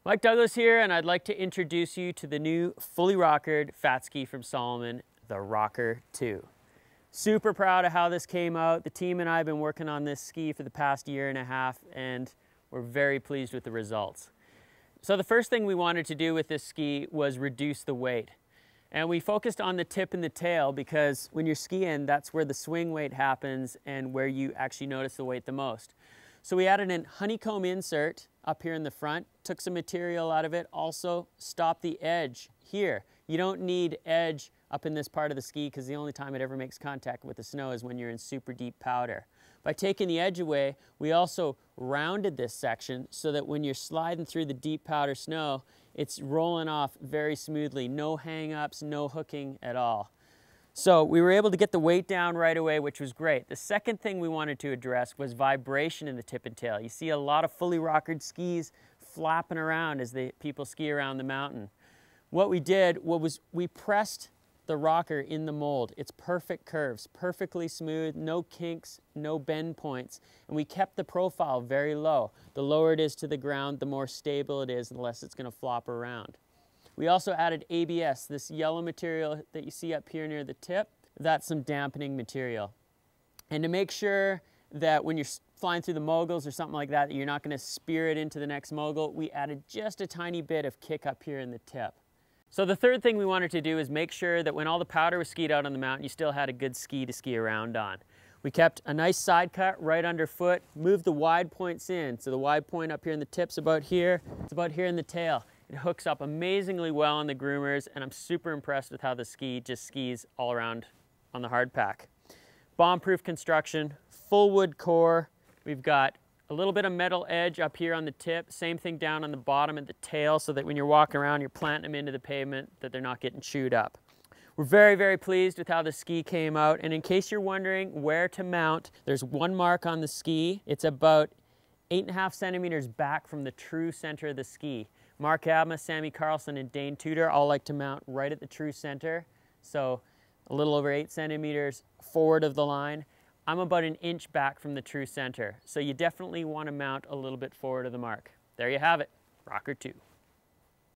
Mike Douglas here, and I'd like to introduce you to the new fully rockered fat ski from Salomon, the Rocker 2. Super proud of how this came out. The team and I have been working on this ski for the past year and a half, and we're very pleased with the results. So the first thing we wanted to do with this ski was reduce the weight. And we focused on the tip and the tail because when you're skiing, that's where the swing weight happens and where you actually notice the weight the most. So we added a honeycomb insert up here in the front, took some material out of it, also stopped the edge here. You don't need edge up in this part of the ski because the only time it ever makes contact with the snow is when you're in super deep powder. By taking the edge away, we also rounded this section so that when you're sliding through the deep powder snow, it's rolling off very smoothly. No hang-ups, no hooking at all. So we were able to get the weight down right away, which was great. The second thing we wanted to address was vibration in the tip and tail. You see a lot of fully rockered skis flapping around as people ski around the mountain. What we did was we pressed the rocker in the mold. It's perfect curves, perfectly smooth, no kinks, no bend points, and we kept the profile very low. The lower it is to the ground, the more stable it is, and the less it's going to flop around. We also added ABS, this yellow material that you see up here near the tip. That's some dampening material. And to make sure that when you're flying through the moguls or something like that, you're not going to spear it into the next mogul, we added just a tiny bit of kick up here in the tip. So the third thing we wanted to do is make sure that when all the powder was skied out on the mountain, you still had a good ski to ski around on. We kept a nice side cut right underfoot, moved the wide points in. So the wide point up here in the tip's about here, it's about here in the tail. It hooks up amazingly well on the groomers, and I'm super impressed with how the ski just skis all around on the hard pack. Bomb-proof construction, full wood core. We've got a little bit of metal edge up here on the tip, same thing down on the bottom at the tail so that when you're walking around, you're planting them into the pavement, that they're not getting chewed up. We're very, very pleased with how the ski came out, and in case you're wondering where to mount, there's one mark on the ski. It's about 8.5 centimeters back from the true center of the ski. Mark Abma, Sammy Carlson, and Dane Tudor all like to mount right at the true center, so a little over 8 centimeters forward of the line. I'm about an inch back from the true center, so you definitely want to mount a little bit forward of the mark. There you have it, Rocker 2.